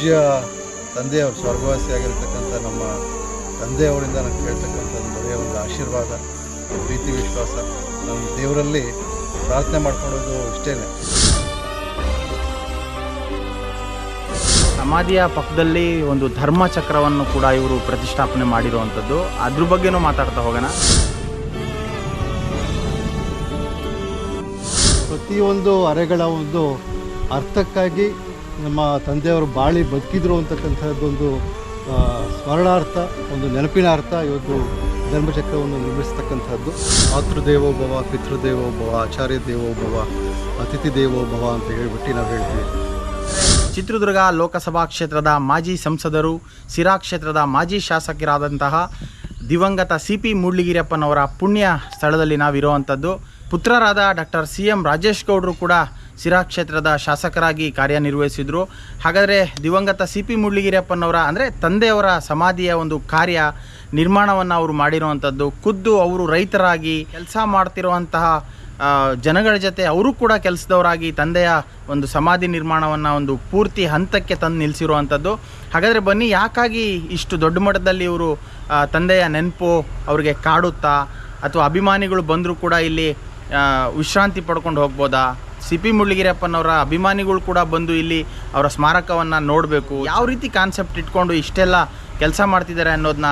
ಪೂಜ್ಯ ತಂದೆಯವರು ಸ್ವರ್ಗವಾಸಿಯಾಗಿರ್ತಕ್ಕಂಥ ನಮ್ಮ ತಂದೆಯವರಿಂದ ನಾನು ಕೇಳ್ತಕ್ಕಂಥದ್ದು ಒಳ್ಳೆಯ ಒಂದು ಆಶೀರ್ವಾದ, ಪ್ರೀತಿ, ವಿಶ್ವಾಸ. ನಮ್ಮ ದೇವರಲ್ಲಿ ಪ್ರಾರ್ಥನೆ ಮಾಡ್ಕೊಳ್ಳೋದು ಇಷ್ಟೇ. ಸಮಾಧಿಯ ಪಕ್ಕದಲ್ಲಿ ಒಂದು ಧರ್ಮಚಕ್ರವನ್ನು ಕೂಡ ಇವರು ಪ್ರತಿಷ್ಠಾಪನೆ ಮಾಡಿರುವಂಥದ್ದು, ಅದ್ರ ಬಗ್ಗೆನೂ ಮಾತಾಡ್ತಾ ಹೋಗೋಣ. ಪ್ರತಿಯೊಂದು ಅರೆಗಳ ಒಂದು ಅರ್ಥಕ್ಕಾಗಿ ನಮ್ಮ ತಂದೆಯವರು ಬಾಳಿ ಬದುಕಿದ್ರು ಅಂತಕ್ಕಂಥದ್ದೊಂದು ಸ್ಮರಣಾರ್ಥ, ಒಂದು ನೆನಪಿನ ಅರ್ಥ ಇವತ್ತು ಧರ್ಮಚಕ್ರವನ್ನು ನಿರ್ಮಿಸ್ತಕ್ಕಂಥದ್ದು. ಮಾತೃದೇವೋಭವ, ಪಿತೃದೇವೋಭವ, ಆಚಾರ್ಯ ದೇವೋಭವ, ಅತಿಥಿ ದೇವೋಭವ ಅಂತ ಹೇಳ್ಬಿಟ್ಟು ನಾವು ಹೇಳ್ತೀವಿ. ಚಿತ್ರದುರ್ಗ ಲೋಕಸಭಾ ಕ್ಷೇತ್ರದ ಮಾಜಿ ಸಂಸದರು, ಸಿರಾ ಕ್ಷೇತ್ರದ ಮಾಜಿ ಶಾಸಕರಾದಂತಹ ದಿವಂಗತ CP ಮೂಡ್ಲಿಗಿರಿಯಪ್ಪನವರ ಪುಣ್ಯ ಸ್ಥಳದಲ್ಲಿ ನಾವಿರುವಂಥದ್ದು. ಪುತ್ರರಾದ ಡಾಕ್ಟರ್ CM ರಾಜೇಶ್ ಗೌಡರು ಕೂಡ ಸಿರಾ ಕ್ಷೇತ್ರದ ಶಾಸಕರಾಗಿ ಕಾರ್ಯನಿರ್ವಹಿಸಿದರು. ಹಾಗಾದರೆ ದಿವಂಗತ CP ಮೂಡ್ಲಿಗಿರಿಯಪ್ಪನವರ ಅಂದರೆ ತಂದೆಯವರ ಸಮಾಧಿಯ ಒಂದು ಕಾರ್ಯ ನಿರ್ಮಾಣವನ್ನು ಅವರು ಮಾಡಿರುವಂಥದ್ದು. ಖುದ್ದು ಅವರು ರೈತರಾಗಿ ಕೆಲಸ ಮಾಡ್ತಿರುವಂತಹ ಜನಗಳ ಜೊತೆ ಅವರು ಕೂಡ ಕೆಲಸದವರಾಗಿ ತಂದೆಯ ಒಂದು ಸಮಾಧಿ ನಿರ್ಮಾಣವನ್ನು ಒಂದು ಪೂರ್ತಿ ಹಂತಕ್ಕೆ ತಂದು ನಿಲ್ಲಿಸಿರುವಂಥದ್ದು. ಹಾಗಾದರೆ ಬನ್ನಿ, ಯಾಕಾಗಿ ಇಷ್ಟು ದೊಡ್ಡ ಮಟ್ಟದಲ್ಲಿ ಇವರು ತಂದೆಯ ನೆನಪು ಅವರಿಗೆ ಕಾಡುತ್ತಾ, ಅಥವಾ ಅಭಿಮಾನಿಗಳು ಬಂದರೂ ಕೂಡ ಇಲ್ಲಿ ವಿಶ್ರಾಂತಿ ಪಡ್ಕೊಂಡು ಹೋಗ್ಬೋದಾ? CP ಮೂಡ್ಲಿಗಿರಿಯಪ್ಪನವರ ಅಭಿಮಾನಿಗಳು ಕೂಡ ಬಂದು ಇಲ್ಲಿ ಅವರ ಸ್ಮಾರಕವನ್ನು ನೋಡಬೇಕು, ಯಾವ ರೀತಿ ಕಾನ್ಸೆಪ್ಟ್ ಇಟ್ಕೊಂಡು ಇಷ್ಟೆಲ್ಲ ಕೆಲಸ ಮಾಡ್ತಿದ್ದಾರೆ ಅನ್ನೋದನ್ನ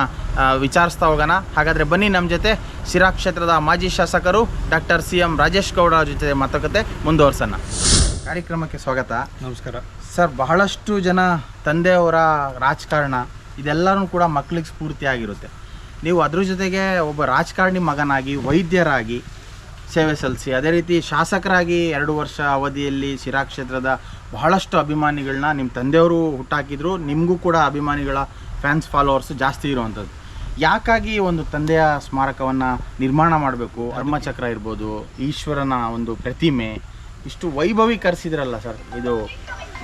ವಿಚಾರಿಸ್ತಾ ಹೋಗೋಣ. ಹಾಗಾದರೆ ಬನ್ನಿ, ನಮ್ಮ ಜೊತೆ ಸಿರಾ ಕ್ಷೇತ್ರದ ಮಾಜಿ ಶಾಸಕರು ಡಾಕ್ಟರ್ CM ರಾಜೇಶ್ ಗೌಡ ಅವ್ರ ಜೊತೆ ಮಾತುಕತೆ ಮುಂದುವರ್ಸೋಣ. ಕಾರ್ಯಕ್ರಮಕ್ಕೆ ಸ್ವಾಗತ. ನಮಸ್ಕಾರ ಸರ್. ಬಹಳಷ್ಟು ಜನ ತಂದೆಯವರ ರಾಜಕಾರಣ ಇದೆಲ್ಲರೂ ಕೂಡ ಮಕ್ಕಳಿಗೆ ಸ್ಫೂರ್ತಿಯಾಗಿರುತ್ತೆ. ನೀವು ಅದ್ರ ಜೊತೆಗೆ ಒಬ್ಬ ರಾಜಕಾರಣಿ ಮಗನಾಗಿ, ವೈದ್ಯರಾಗಿ ಸೇವೆ ಸಲ್ಲಿಸಿ, ಅದೇ ರೀತಿ ಶಾಸಕರಾಗಿ 2 ವರ್ಷ ಅವಧಿಯಲ್ಲಿ ಸಿರಾ ಕ್ಷೇತ್ರದ ಬಹಳಷ್ಟು ಅಭಿಮಾನಿಗಳನ್ನ ನಿಮ್ಮ ತಂದೆಯವರು ಹುಟ್ಟಾಕಿದ್ರು. ನಿಮಗೂ ಕೂಡ ಅಭಿಮಾನಿಗಳ ಫ್ಯಾನ್ಸ್ ಫಾಲೋವರ್ಸು ಜಾಸ್ತಿ ಇರುವಂಥದ್ದು. ಯಾಕಾಗಿ ಒಂದು ತಂದೆಯ ಸ್ಮಾರಕವನ್ನು ನಿರ್ಮಾಣ ಮಾಡಬೇಕು? ಧರ್ಮಚಕ್ರ ಇರ್ಬೋದು, ಈಶ್ವರನ ಒಂದು ಪ್ರತಿಮೆ ಇಷ್ಟು ವೈಭವೀಕರಿಸಿದ್ರಲ್ಲ ಸರ್,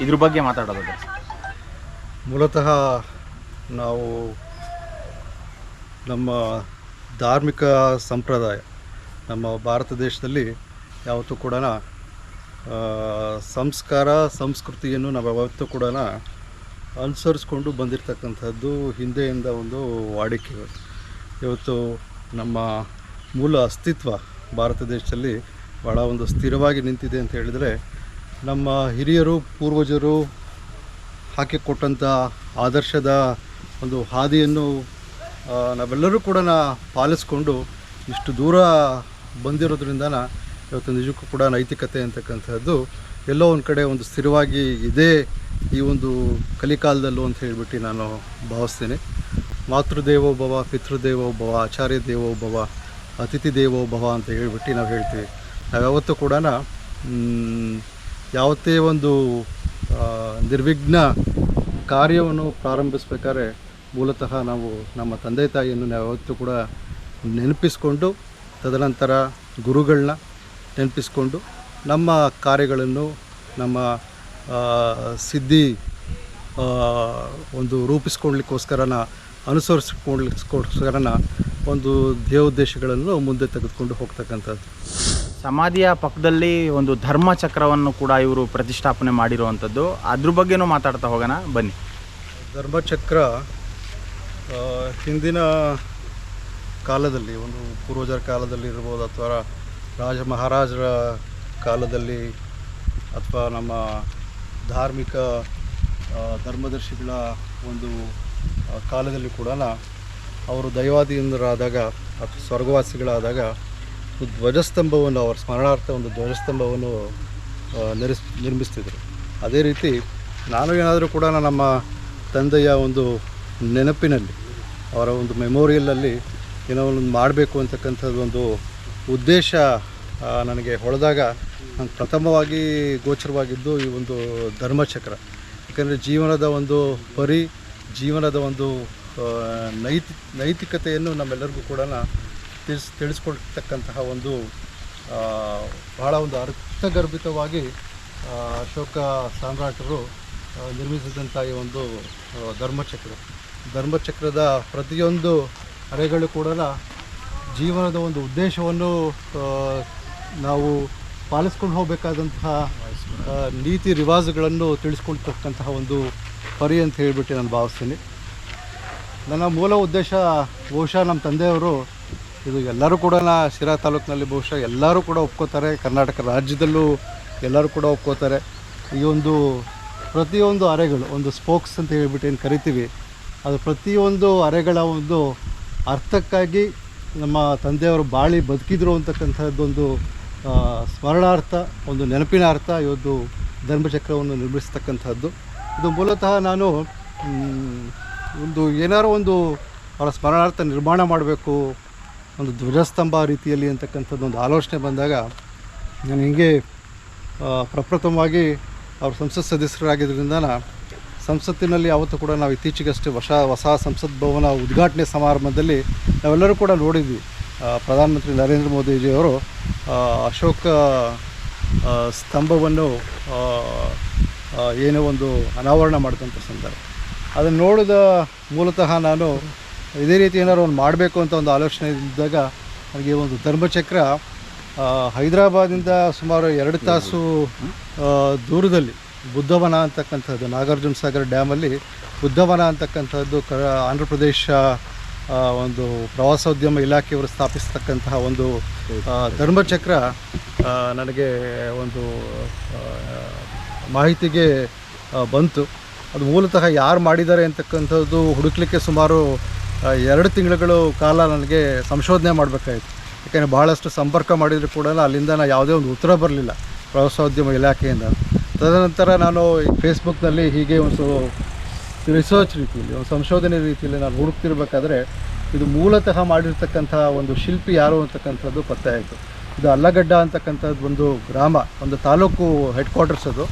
ಇದ್ರ ಬಗ್ಗೆ ಮಾತಾಡೋದು. ಮೂಲತಃ ನಾವು ನಮ್ಮ ಧಾರ್ಮಿಕ ಸಂಪ್ರದಾಯ ನಮ್ಮ ಭಾರತ ದೇಶದಲ್ಲಿ ಯಾವತ್ತೂ ಕೂಡ ಸಂಸ್ಕಾರ ಸಂಸ್ಕೃತಿಯನ್ನು ನಾವು ಯಾವತ್ತೂ ಕೂಡ ಅನುಸರಿಸ್ಕೊಂಡು ಬಂದಿರತಕ್ಕಂಥದ್ದು ಹಿಂದೆಯಿಂದ ಒಂದು ವಾಡಿಕೆ. ಇವತ್ತು ನಮ್ಮ ಮೂಲ ಅಸ್ತಿತ್ವ ಭಾರತ ದೇಶದಲ್ಲಿ ಭಾಳ ಒಂದು ಸ್ಥಿರವಾಗಿ ನಿಂತಿದೆ ಅಂತ ಹೇಳಿದರೆ, ನಮ್ಮ ಹಿರಿಯರು ಪೂರ್ವಜರು ಹಾಕಿಕೊಟ್ಟಂಥ ಆದರ್ಶದ ಒಂದು ಹಾದಿಯನ್ನು ನಾವೆಲ್ಲರೂ ಕೂಡ ಪಾಲಿಸ್ಕೊಂಡು ಇಷ್ಟು ದೂರ ಬಂದಿರೋದ್ರಿಂದ ಇವತ್ತು ನಿಜಕ್ಕೂ ಕೂಡ ನೈತಿಕತೆ ಅಂತಕ್ಕಂಥದ್ದು ಎಲ್ಲೋ ಒಂದು ಕಡೆ ಒಂದು ಸ್ಥಿರವಾಗಿ ಇದೆ ಈ ಒಂದು ಕಲಿಕಾಲದಲ್ಲೂ ಅಂತ ಹೇಳ್ಬಿಟ್ಟು ನಾನು ಭಾವಿಸ್ತೀನಿ. ಮಾತೃದೇವೋಭವ, ಪಿತೃದೇವೋಭವ, ಆಚಾರ್ಯ ದೇವೋಭವ, ಅತಿಥಿ ದೇವೋಭವ ಅಂತ ಹೇಳ್ಬಿಟ್ಟು ನಾವು ಹೇಳ್ತೀವಿ. ನಾವ್ಯಾವತ್ತೂ ಕೂಡ ಯಾವತ್ತೇ ಒಂದು ನಿರ್ವಿಘ್ನ ಕಾರ್ಯವನ್ನು ಪ್ರಾರಂಭಿಸ್ಬೇಕಾದ್ರೆ ಮೂಲತಃ ನಾವು ನಮ್ಮ ತಂದೆ ತಾಯಿಯನ್ನು ನಾವು ಯಾವತ್ತೂ ಕೂಡ ನೆನಪಿಸ್ಕೊಂಡು, ತದನಂತರ ಗುರುಗಳನ್ನ ನೆನಪಿಸ್ಕೊಂಡು ನಮ್ಮ ಕಾರ್ಯಗಳನ್ನು ನಮ್ಮ ಸಿದ್ಧಿ ಒಂದು ರೂಪಿಸ್ಕೊಳ್ಳಿಕ್ಕೋಸ್ಕರನ ಅನುಸರಿಸ್ಕೊಳ್ಳಿಕ್ಕೋಸ್ಕರನ ಒಂದು ಧ್ಯೇಯೋದ್ದೇಶಗಳನ್ನು ಮುಂದೆ ತೆಗೆದುಕೊಂಡು ಹೋಗ್ತಕ್ಕಂಥದ್ದು. ಸಮಾಧಿಯ ಪಕ್ಕದಲ್ಲಿ ಒಂದು ಧರ್ಮಚಕ್ರವನ್ನು ಕೂಡ ಇವರು ಪ್ರತಿಷ್ಠಾಪನೆ ಮಾಡಿರುವಂಥದ್ದು, ಅದ್ರ ಬಗ್ಗೆನೂ ಮಾತಾಡ್ತಾ ಹೋಗೋಣ ಬನ್ನಿ. ಧರ್ಮಚಕ್ರ ಹಿಂದಿನ ಕಾಲದಲ್ಲಿ, ಒಂದು ಪೂರ್ವಜರ ಕಾಲದಲ್ಲಿ ಇರ್ಬೋದು, ಅಥವಾ ರಾಜ ಮಹಾರಾಜರ ಕಾಲದಲ್ಲಿ, ಅಥವಾ ನಮ್ಮ ಧಾರ್ಮಿಕ ಧರ್ಮದರ್ಶಿಗಳ ಒಂದು ಕಾಲದಲ್ಲಿ ಕೂಡ ಅವರು ದೈವಾಧೀನರಾದಾಗ ಅಥವಾ ಸ್ವರ್ಗವಾಸಿಗಳಾದಾಗ ಧ್ವಜಸ್ತಂಭವನ್ನು, ಅವರ ಸ್ಮರಣಾರ್ಥ ಒಂದು ಧ್ವಜಸ್ತಂಭವನ್ನು ನಿರ್ಮಿಸ್ತಿದ್ರು. ಅದೇ ರೀತಿ ನಾನು ಏನಾದರೂ ಕೂಡ ನಮ್ಮ ತಂದೆಯ ಒಂದು ನೆನಪಿನಲ್ಲಿ, ಅವರ ಒಂದು ಮೆಮೋರಿಯಲಲ್ಲಿ ಏನೋ ಒಂದು ಮಾಡಬೇಕು ಅಂತಕ್ಕಂಥದ್ದು ಒಂದು ಉದ್ದೇಶ ನನಗೆ ಹೊಳೆದಾಗ ನಾನು ಪ್ರಥಮವಾಗಿ ಗೋಚರವಾಗಿದ್ದು ಈ ಒಂದು ಧರ್ಮಚಕ್ರ. ಯಾಕಂದರೆ ಜೀವನದ ಒಂದು ಜೀವನದ ಒಂದು ನೈತಿಕತೆಯನ್ನು ನಮ್ಮೆಲ್ಲರಿಗೂ ಕೂಡ ತಿಳಿಸ್ಕೊಡ್ತಕ್ಕಂತಹ ಒಂದು ಬಹಳ ಒಂದು ಅರ್ಥಗರ್ಭಿತವಾಗಿ ಅಶೋಕ ಸಾಮ್ರಾಟರು ನಿರ್ಮಿಸಿದಂಥ ಈ ಒಂದು ಧರ್ಮಚಕ್ರದ ಪ್ರತಿಯೊಂದು ಅರೆಗಳು ಕೂಡ ಜೀವನದ ಒಂದು ಉದ್ದೇಶವನ್ನು ನಾವು ಪಾಲಿಸ್ಕೊಂಡು ಹೋಗಬೇಕಾದಂತಹ ನೀತಿ ರಿವಾಜುಗಳನ್ನು ತಿಳಿಸ್ಕೊಳ್ತಕ್ಕಂತಹ ಒಂದು ಪರಿ ಅಂತ ಹೇಳಿಬಿಟ್ಟು ನಾನು ಭಾವಿಸ್ತೀನಿ. ನನ್ನ ಮೂಲ ಉದ್ದೇಶ ಬಹುಶಃ ನಮ್ಮ ತಂದೆಯವರು, ಇದು ಎಲ್ಲರೂ ಕೂಡ ಶಿರಾ ತಾಲೂಕಿನಲ್ಲಿ ಬಹುಶಃ ಎಲ್ಲರೂ ಕೂಡ ಒಪ್ಕೋತಾರೆ, ಕರ್ನಾಟಕ ರಾಜ್ಯದಲ್ಲೂ ಎಲ್ಲರೂ ಕೂಡ ಒಪ್ಕೋತಾರೆ. ಈ ಒಂದು ಪ್ರತಿಯೊಂದು ಅರೆಗಳು, ಒಂದು ಸ್ಪೋಕ್ಸ್ ಅಂತ ಹೇಳ್ಬಿಟ್ಟು ಏನು ಕರಿತೀವಿ, ಅದು ಪ್ರತಿಯೊಂದು ಅರೆಗಳ ಒಂದು ಅರ್ಥಕ್ಕಾಗಿ ನಮ್ಮ ತಂದೆಯವರು ಬಾಳಿ ಬದುಕಿದ್ರು ಅಂತಕ್ಕಂಥದ್ದೊಂದು ಸ್ಮರಣಾರ್ಥ, ಒಂದು ನೆನಪಿನ ಅರ್ಥ ಇವತ್ತು ಧರ್ಮಚಕ್ರವನ್ನು ನಿರ್ಮಿಸ್ತಕ್ಕಂಥದ್ದು. ಇದು ಮೂಲತಃ ನಾನು ಏನಾರು ಒಂದು ಅವರ ಸ್ಮರಣಾರ್ಥ ನಿರ್ಮಾಣ ಮಾಡಬೇಕು, ಒಂದು ಧ್ವಜಸ್ತಂಭ ರೀತಿಯಲ್ಲಿ ಅಂತಕ್ಕಂಥದ್ದು ಒಂದು ಆಲೋಚನೆ ಬಂದಾಗ ನಾನು ಹೀಗೆ ಪ್ರಪ್ರಥಮವಾಗಿ ಅವರು ಸಂಸತ್ ಸದಸ್ಯರಾಗಿದ್ದರಿಂದ ಸಂಸತ್ತಿನಲ್ಲಿ ಯಾವತ್ತೂ ಕೂಡ ನಾವು ಇತ್ತೀಚೆಗಷ್ಟೇ ಹೊಸ ಸಂಸತ್ ಭವನ ಉದ್ಘಾಟನೆ ಸಮಾರಂಭದಲ್ಲಿ ನಾವೆಲ್ಲರೂ ಕೂಡ ನೋಡಿದ್ವಿ. ಪ್ರಧಾನಮಂತ್ರಿ ನರೇಂದ್ರ ಮೋದಿಜಿಯವರು ಅಶೋಕ ಸ್ತಂಭವನ್ನು ಏನೋ ಒಂದು ಅನಾವರಣ ಮಾಡಿದಂಥ ಸಂದರ್ಭ ಅದನ್ನು ನೋಡಿದ ಮೂಲತಃ ನಾನು ಇದೇ ರೀತಿ ಏನಾದ್ರು ಒಂದು ಮಾಡಬೇಕು ಅಂತ ಒಂದು ಆಲೋಚನೆ ಇದ್ದಾಗ ನನಗೆ ಒಂದು ಧರ್ಮಚಕ್ರ ಹೈದರಾಬಾದಿಂದ ಸುಮಾರು 2 ತಾಸು ದೂರದಲ್ಲಿ ಬುದ್ಧವನ ಅಂತಕ್ಕಂಥದ್ದು, ನಾಗಾರ್ಜುನ ಸಾಗರ್ ಡ್ಯಾಮಲ್ಲಿ ಬುದ್ಧವನ ಅಂತಕ್ಕಂಥದ್ದು ಆಂಧ್ರ ಪ್ರದೇಶ ಒಂದು ಪ್ರವಾಸೋದ್ಯಮ ಇಲಾಖೆಯವರು ಸ್ಥಾಪಿಸ್ತಕ್ಕಂತಹ ಒಂದು ಧರ್ಮಚಕ್ರ ನನಗೆ ಒಂದು ಮಾಹಿತಿಗೆ ಬಂತು. ಅದು ಮೂಲತಃ ಯಾರು ಮಾಡಿದ್ದಾರೆ ಅಂತಕ್ಕಂಥದ್ದು ಹುಡುಕ್ಲಿಕ್ಕೆ ಸುಮಾರು 2 ತಿಂಗಳುಗಳ ಕಾಲ ನನಗೆ ಸಂಶೋಧನೆ ಮಾಡಬೇಕಾಯಿತು. ಯಾಕೆಂದರೆ ಭಾಳಷ್ಟು ಸಂಪರ್ಕ ಮಾಡಿದರೂ ಕೂಡ ಅಲ್ಲಿಂದ ಯಾವುದೇ ಒಂದು ಉತ್ತರ ಬರಲಿಲ್ಲ ಪ್ರವಾಸೋದ್ಯಮ ಇಲಾಖೆಯಿಂದ. ತದನಂತರ ನಾನು ಫೇಸ್ಬುಕ್ನಲ್ಲಿ ಹೀಗೆ ಒಂದು ರಿಸರ್ಚ್ ರೀತಿಯಲ್ಲಿ, ಒಂದು ಸಂಶೋಧನೆ ರೀತಿಯಲ್ಲಿ ನಾನು ಹುಡುಕ್ತಿರ್ಬೇಕಾದ್ರೆ ಇದು ಮೂಲತಃ ಮಾಡಿರ್ತಕ್ಕಂಥ ಒಂದು ಶಿಲ್ಪಿ ಯಾರು ಅಂತಕ್ಕಂಥದ್ದು ಪತ್ತೆ ಆಯಿತು. ಇದು ಅಲ್ಲಗಡ್ಡ ಅಂತಕ್ಕಂಥದ್ದು ಒಂದು ಗ್ರಾಮ, ಒಂದು ತಾಲೂಕು ಹೆಡ್ ಕ್ವಾರ್ಟರ್ಸ್, ಅದು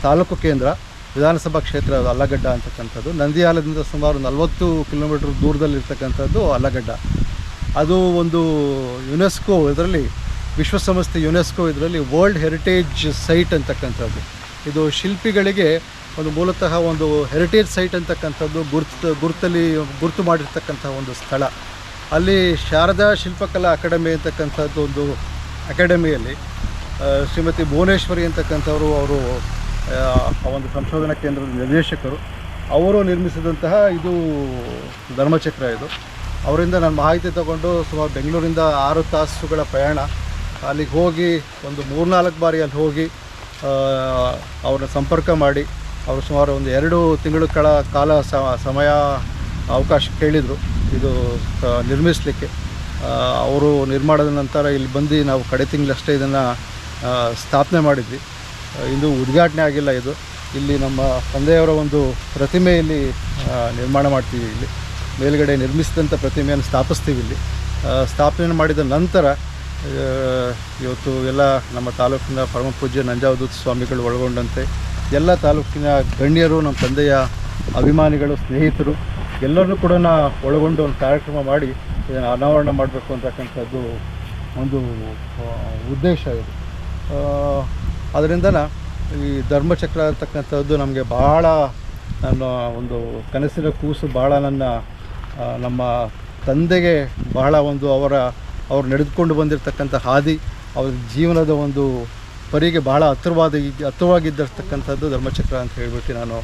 ತಾಲೂಕು ಕೇಂದ್ರ, ವಿಧಾನಸಭಾ ಕ್ಷೇತ್ರ ಅದು ಅಲ್ಲಗಡ್ಡ ಅಂತಕ್ಕಂಥದ್ದು. ನಂದಿಯಾಲದಿಂದ ಸುಮಾರು 40 ಕಿಲೋಮೀಟರ್ ದೂರದಲ್ಲಿರ್ತಕ್ಕಂಥದ್ದು ಅಲ್ಲಗಡ್ಡ. ಅದು ಒಂದು ಯುನೆಸ್ಕೋ ಇದರಲ್ಲಿ, ವಿಶ್ವಸಂಸ್ಥೆ ಯುನೆಸ್ಕೋ ಇದರಲ್ಲಿ ವರ್ಲ್ಡ್ ಹೆರಿಟೇಜ್ ಸೈಟ್ ಅಂತಕ್ಕಂಥದ್ದು. ಇದು ಶಿಲ್ಪಿಗಳಿಗೆ ಒಂದು ಮೂಲತಃ ಒಂದು ಹೆರಿಟೇಜ್ ಸೈಟ್ ಅಂತಕ್ಕಂಥದ್ದು ಗುರುತು ಮಾಡಿರ್ತಕ್ಕಂಥ ಒಂದು ಸ್ಥಳ. ಅಲ್ಲಿ ಶಾರದಾ ಶಿಲ್ಪಕಲಾ ಅಕಾಡೆಮಿ ಅಂತಕ್ಕಂಥದ್ದು ಒಂದು ಅಕಾಡೆಮಿಯಲ್ಲಿ ಶ್ರೀಮತಿ ಭುವನೇಶ್ವರಿ ಅಂತಕ್ಕಂಥವರು, ಅವರು ಒಂದು ಸಂಶೋಧನಾ ಕೇಂದ್ರದ ನಿರ್ದೇಶಕರು, ಅವರು ನಿರ್ಮಿಸಿದಂತಹ ಇದು ಧರ್ಮಚಕ್ರ. ಇದು ಅವರಿಂದ ನಾನು ಮಾಹಿತಿ ತಗೊಂಡು ಸುಮಾರು ಬೆಂಗಳೂರಿಂದ 6 ತಾಸುಗಳ ಪ್ರಯಾಣ ಅಲ್ಲಿಗೆ ಹೋಗಿ ಒಂದು 3-4 ಬಾರಿ ಅಲ್ಲಿ ಹೋಗಿ ಅವ್ರನ್ನ ಸಂಪರ್ಕ ಮಾಡಿ ಅವರು ಸುಮಾರು ಒಂದು 2 ತಿಂಗಳ ಕಾಲ ಸಮಯ ಅವಕಾಶ ಕೇಳಿದರು ಇದು ನಿರ್ಮಿಸಲಿಕ್ಕೆ. ಅವರು ನಿರ್ಮಾಣದ ನಂತರ ಇಲ್ಲಿ ಬಂದು ನಾವು ಕಡೆ ತಿಂಗಳಷ್ಟೇ ಇದನ್ನು ಸ್ಥಾಪನೆ ಮಾಡಿದ್ವಿ. ಇದು ಉದ್ಘಾಟನೆ ಆಗಿಲ್ಲ. ಇದು ಇಲ್ಲಿ ನಮ್ಮ ತಂದೆಯವರ ಒಂದು ಪ್ರತಿಮೆಯಲ್ಲಿ ನಿರ್ಮಾಣ ಮಾಡ್ತೀವಿ. ಇಲ್ಲಿ ಮೇಲ್ಗಡೆ ನಿರ್ಮಿಸಿದಂಥ ಪ್ರತಿಮೆಯನ್ನು ಸ್ಥಾಪಿಸ್ತೀವಿ. ಇಲ್ಲಿ ಸ್ಥಾಪನೆ ಮಾಡಿದ ನಂತರ ಇವತ್ತು ಎಲ್ಲ ನಮ್ಮ ತಾಲೂಕಿನ ಪರಮ ಪೂಜ್ಯ ನಂಜಾವಧೂತ ಸ್ವಾಮಿಗಳು ಒಳಗೊಂಡಂತೆ ಎಲ್ಲ ತಾಲೂಕಿನ ಗಣ್ಯರು, ನಮ್ಮ ತಂದೆಯ ಅಭಿಮಾನಿಗಳು, ಸ್ನೇಹಿತರು ಎಲ್ಲರನ್ನೂ ಕೂಡ ಒಳಗೊಂಡು ಒಂದು ಕಾರ್ಯಕ್ರಮ ಮಾಡಿ ಇದನ್ನು ಅನಾವರಣ ಮಾಡಬೇಕು ಅಂತಕ್ಕಂಥದ್ದು ಒಂದು ಉದ್ದೇಶ ಇದು. ಅದರಿಂದ ಈ ಧರ್ಮಚಕ್ರ ಅಂತಕ್ಕಂಥದ್ದು ನಮಗೆ ಭಾಳ, ನನ್ನ ಒಂದು ಕನಸಿನ ಕೂಸು, ಭಾಳ ನಮ್ಮ ತಂದೆಗೆ ಬಹಳ ಒಂದು ಅವ್ರು ನಡೆದುಕೊಂಡು ಬಂದಿರತಕ್ಕಂಥ ಹಾದಿ, ಅವ್ರ ಜೀವನದ ಒಂದು ಪರಿಗೆ ಭಾಳ ಹತ್ತಿರವಾಗಿದ್ದಿರ್ತಕ್ಕಂಥದ್ದು ಧರ್ಮಚಕ್ರ ಅಂತ ಹೇಳಿಬಿಟ್ಟು ನಾನು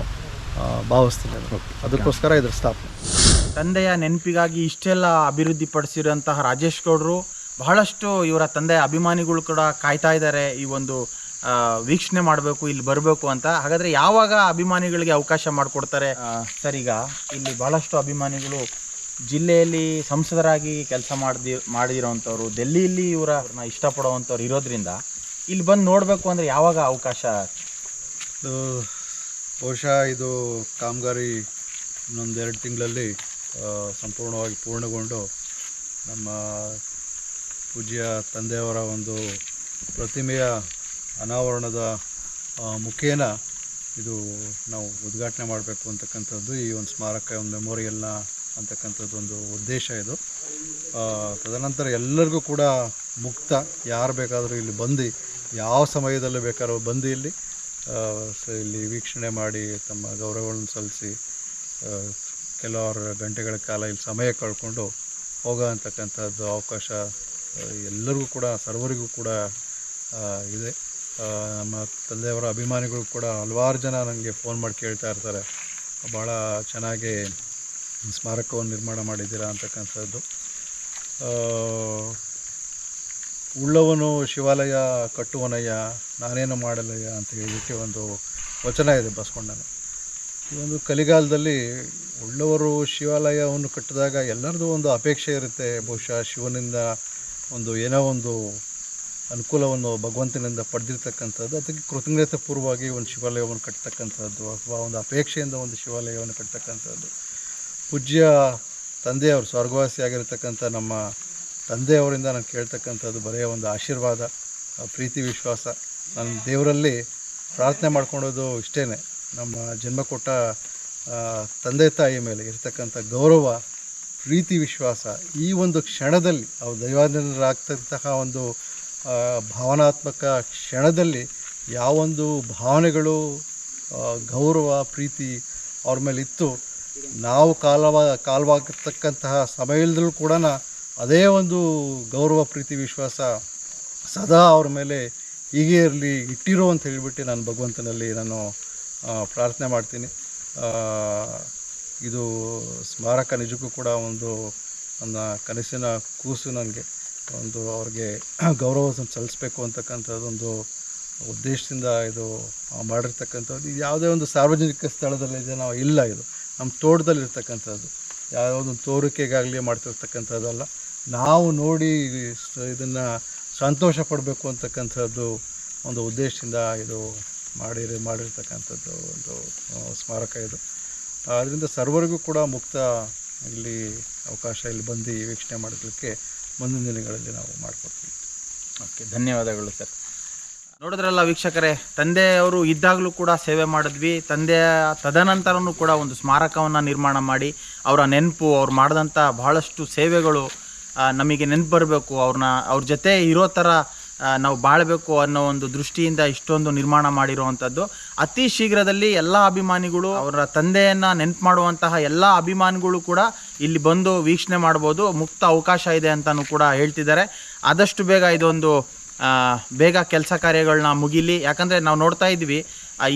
ಭಾವಿಸ್ತೀನಿ. ಅದಕ್ಕೋಸ್ಕರ ಇದರ ಸ್ಥಾಪನೆ. ತಂದೆಯ ನೆನಪಿಗಾಗಿ ಇಷ್ಟೆಲ್ಲ ಅಭಿವೃದ್ಧಿಪಡಿಸಿರುವಂತಹ ರಾಜೇಶ್ ಗೌಡರು, ಬಹಳಷ್ಟು ಇವರ ತಂದೆಯ ಅಭಿಮಾನಿಗಳು ಕೂಡ ಕಾಯ್ತಾ ಇದ್ದಾರೆ ಈ ಒಂದು ವೀಕ್ಷಣೆ ಮಾಡಬೇಕು, ಇಲ್ಲಿ ಬರಬೇಕು ಅಂತ. ಹಾಗಾದರೆ ಯಾವಾಗ ಅಭಿಮಾನಿಗಳಿಗೆ ಅವಕಾಶ ಮಾಡಿಕೊಡ್ತಾರೆ ಸರ್? ಈಗ ಇಲ್ಲಿ ಬಹಳಷ್ಟು ಅಭಿಮಾನಿಗಳು ಜಿಲ್ಲೆಯಲ್ಲಿ ಸಂಸದರಾಗಿ ಕೆಲಸ ಮಾಡಿರೋವಂಥವ್ರು, ಡೆಲ್ಲಿಯಲ್ಲಿ ಇವರನ್ನ ಇಷ್ಟಪಡುವಂಥವ್ರು ಇರೋದ್ರಿಂದ ಇಲ್ಲಿ ಬಂದು ನೋಡಬೇಕು ಅಂದರೆ ಯಾವಾಗ ಅವಕಾಶ? ಬಹುಶಃ ಇದು ಕಾಮಗಾರಿ ಇನ್ನೊಂದು 2 ತಿಂಗಳಲ್ಲಿ ಸಂಪೂರ್ಣವಾಗಿ ಪೂರ್ಣಗೊಂಡು ನಮ್ಮ ಪೂಜ್ಯ ತಂದೆಯವರ ಒಂದು ಪ್ರತಿಮೆಯ ಅನಾವರಣದ ಮುಖೇನ ಇದು ನಾವು ಉದ್ಘಾಟನೆ ಮಾಡಬೇಕು ಅಂತಕ್ಕಂಥದ್ದು ಈ ಒಂದು ಸ್ಮಾರಕ, ಒಂದು ಮೆಮೋರಿಯಲ್ನ ಅಂತಕ್ಕಂಥದ್ದು ಒಂದು ಉದ್ದೇಶ ಇದು. ತದನಂತರ ಎಲ್ಲರಿಗೂ ಕೂಡ ಮುಕ್ತ, ಯಾರು ಬೇಕಾದರೂ ಇಲ್ಲಿ ಬಂದು ಯಾವ ಸಮಯದಲ್ಲೂ ಬೇಕಾದ್ರೂ ಬಂದು ಇಲ್ಲಿ ವೀಕ್ಷಣೆ ಮಾಡಿ ತಮ್ಮ ಗೌರವಗಳನ್ನು ಸಲ್ಲಿಸಿ ಕೆಲವಾರು ಗಂಟೆಗಳ ಕಾಲ ಇಲ್ಲಿ ಸಮಯ ಕಳ್ಕೊಂಡು ಹೋಗೋ ಅಂತಕ್ಕಂಥದ್ದು ಅವಕಾಶ ಎಲ್ಲರಿಗೂ ಕೂಡ, ಸರ್ವರಿಗೂ ಕೂಡ ಇದೆ. ನಮ್ಮ ತಂದೆಯವರ ಅಭಿಮಾನಿಗಳು ಕೂಡ ಹಲವಾರು ಜನ ನನಗೆ ಫೋನ್ ಮಾಡಿ ಕೇಳ್ತಾ ಇರ್ತಾರೆ, ಭಾಳ ಚೆನ್ನಾಗಿ ಸ್ಮಾರಕವನ್ನು ನಿರ್ಮಾಣ ಮಾಡಿದ್ದೀರಾ ಅಂತಕ್ಕಂಥದ್ದು. ಉಳ್ಳವನು ಶಿವಾಲಯ ಕಟ್ಟುವನಯ್ಯ ನಾನೇನು ಮಾಡಲಯ್ಯ ಅಂತ ಹೇಳಿಕ್ಕೆ ಒಂದು ವಚನ ಇದೆ ಬಸವಣ್ಣನ. ಈ ಒಂದು ಕಲಿಗಾಲದಲ್ಲಿ ಉಳ್ಳವರು ಶಿವಾಲಯವನ್ನು ಕಟ್ಟಿದಾಗ ಎಲ್ಲರದ್ದು ಒಂದು ಅಪೇಕ್ಷೆ ಇರುತ್ತೆ. ಬಹುಶಃ ಶಿವನಿಂದ ಒಂದು ಏನೋ ಒಂದು ಅನುಕೂಲವನ್ನು ಭಗವಂತನಿಂದ ಪಡೆದಿರ್ತಕ್ಕಂಥದ್ದು, ಅದಕ್ಕೆ ಕೃತಜ್ಞತೆ ಪೂರ್ವವಾಗಿ ಒಂದು ಶಿವಾಲಯವನ್ನು ಕಟ್ತಕ್ಕಂಥದ್ದು ಅಥವಾ ಒಂದು ಅಪೇಕ್ಷೆಯಿಂದ ಒಂದು ಶಿವಾಲಯವನ್ನು ಕಟ್ತಕ್ಕಂಥದ್ದು. ಪೂಜ್ಯ ತಂದೆಯವರು ಸ್ವರ್ಗವಾಸಿಯಾಗಿರ್ತಕ್ಕಂಥ ನಮ್ಮ ತಂದೆಯವರಿಂದ ನಾನು ಕೇಳ್ತಕ್ಕಂಥದ್ದು ಬರೆಯ ಒಂದು ಆಶೀರ್ವಾದ, ಪ್ರೀತಿ, ವಿಶ್ವಾಸ. ನನ್ನ ದೇವರಲ್ಲಿ ಪ್ರಾರ್ಥನೆ ಮಾಡ್ಕೊಳೋದು ಇಷ್ಟೇ, ನಮ್ಮ ಜನ್ಮ ಕೊಟ್ಟ ತಂದೆ ತಾಯಿ ಮೇಲೆ ಇರ್ತಕ್ಕಂಥ ಗೌರವ, ಪ್ರೀತಿ, ವಿಶ್ವಾಸ ಈ ಒಂದು ಕ್ಷಣದಲ್ಲಿ ಅವ್ರು ದೈವಾಧೀನರಾಗ್ತಂತಹ ಒಂದು ಭಾವನಾತ್ಮಕ ಕ್ಷಣದಲ್ಲಿ ಯಾವೊಂದು ಭಾವನೆಗಳು, ಗೌರವ, ಪ್ರೀತಿ ಅವ್ರ ಮೇಲೆ ಇತ್ತು, ನಾವು ಕಾಲವಾಗತಕ್ಕಂತಹ ಸಮಯದಲ್ಲೂ ಕೂಡ ಅದೇ ಒಂದು ಗೌರವ, ಪ್ರೀತಿ, ವಿಶ್ವಾಸ ಸದಾ ಅವ್ರ ಮೇಲೆ ಹೀಗೆ ಇರಲಿ, ಇಟ್ಟಿರೋ ಅಂತ ಹೇಳಿಬಿಟ್ಟು ನಾನು ಭಗವಂತನಲ್ಲಿ ನಾನು ಪ್ರಾರ್ಥನೆ ಮಾಡ್ತೀನಿ. ಇದು ಸ್ಮಾರಕ ನಿಜಕ್ಕೂ ಕೂಡ ಒಂದು ನನ್ನ ಕನಸಿನ ಕೂಸು. ನನಗೆ ಒಂದು ಅವ್ರಿಗೆ ಗೌರವ ಸಲ್ಲಿಸಬೇಕು ಅಂತಕ್ಕಂಥದ್ದೊಂದು ಉದ್ದೇಶದಿಂದ ಇದು ಮಾಡಿರ್ತಕ್ಕಂಥದ್ದು. ಇದು ಯಾವುದೇ ಒಂದು ಸಾರ್ವಜನಿಕ ಸ್ಥಳದಲ್ಲಿ ನಾವು ಇಲ್ಲ, ಇದು ನಮ್ಮ ತೋಟದಲ್ಲಿರ್ತಕ್ಕಂಥದ್ದು, ಯಾವುದೋ ಒಂದು ತೋರಿಕೆಗಾಗಲಿ ಮಾಡ್ತಿರ್ತಕ್ಕಂಥದ್ದಲ್ಲ. ನಾವು ನೋಡಿ ಇದನ್ನು ಸಂತೋಷ ಪಡಬೇಕು ಅಂತಕ್ಕಂಥದ್ದು ಒಂದು ಉದ್ದೇಶದಿಂದ ಇದು ಮಾಡಿರ್ತಕ್ಕಂಥದ್ದು ಒಂದು ಸ್ಮಾರಕ ಇದು. ಆದ್ದರಿಂದ ಸರ್ವರಿಗೂ ಕೂಡ ಮುಕ್ತ ಇಲ್ಲಿ ಅವಕಾಶ ಇಲ್ಲಿ ಬಂದು ವೀಕ್ಷಣೆ ಮಾಡೋದಕ್ಕೆ ಮುಂದಿನ ದಿನಗಳಲ್ಲಿ ನಾವು ಮಾಡಿಕೊಡ್ತೀವಿ. ಓಕೆ, ಧನ್ಯವಾದಗಳು ಸರ್. ನೋಡಿದ್ರಲ್ಲ ವೀಕ್ಷಕರೇ, ತಂದೆಯವರು ಇದ್ದಾಗಲೂ ಕೂಡ ಸೇವೆ ಮಾಡಿದ್ವಿ. ತಂದೆಯ ತದನಂತರನೂ ಕೂಡ ಒಂದು ಸ್ಮಾರಕವನ್ನು ನಿರ್ಮಾಣ ಮಾಡಿ ಅವರ ನೆನಪು, ಅವ್ರು ಮಾಡಿದಂಥ ಬಹಳಷ್ಟು ಸೇವೆಗಳು ನಮಗೆ ನೆನಪು ಬರಬೇಕು, ಅವ್ರ ಜೊತೆ ಇರೋ ಥರ ನಾವು ಬಾಳಬೇಕು ಅನ್ನೋ ಒಂದು ದೃಷ್ಟಿಯಿಂದ ಇಷ್ಟೊಂದು ನಿರ್ಮಾಣ ಮಾಡಿರುವಂಥದ್ದು. ಅತಿ ಶೀಘ್ರದಲ್ಲಿ ಎಲ್ಲ ಅಭಿಮಾನಿಗಳು, ಅವರ ತಂದೆಯನ್ನು ನೆನಪು ಮಾಡುವಂತಹ ಎಲ್ಲ ಅಭಿಮಾನಿಗಳು ಕೂಡ ಇಲ್ಲಿ ಬಂದು ವೀಕ್ಷಣೆ ಮಾಡ್ಬೋದು. ಮುಕ್ತ ಅವಕಾಶ ಇದೆ ಅಂತಲೂ ಕೂಡ ಹೇಳ್ತಿದ್ದಾರೆ. ಆದಷ್ಟು ಬೇಗ ಇದೊಂದು ಬೇಗ ಕೆಲಸ ಕಾರ್ಯಗಳನ್ನ ಮುಗಿಲಿ. ಯಾಕಂದರೆ ನಾವು ನೋಡ್ತಾ ಇದ್ವಿ,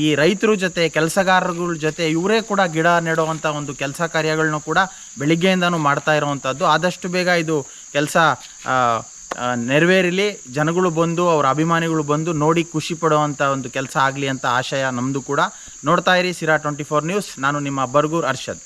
ಈ ರೈತರ ಜೊತೆ, ಕೆಲಸಗಾರಗಳ ಜೊತೆ ಇವರೇ ಕೂಡ ಗಿಡ ನೆಡುವಂಥ ಒಂದು ಕೆಲಸ ಕಾರ್ಯಗಳನ್ನೂ ಕೂಡ ಬೆಳಿಗ್ಗೆಯಿಂದನೂ ಮಾಡ್ತಾ ಇರೋವಂಥದ್ದು. ಆದಷ್ಟು ಬೇಗ ಇದು ಕೆಲಸ ನೆರವೇರಲಿ, ಜನಗಳು ಬಂದು, ಅವರ ಅಭಿಮಾನಿಗಳು ಬಂದು ನೋಡಿ ಖುಷಿ ಪಡುವಂಥ ಒಂದು ಕೆಲಸ ಆಗಲಿ ಅಂತ ಆಶಯ ನಮ್ಮದು ಕೂಡ. ನೋಡ್ತಾ ಇರಿ ಸಿರಾ 24 ನ್ಯೂಸ್. ನಾನು ನಿಮ್ಮ ಬರ್ಗೂರ್ ಅರ್ಷದ್.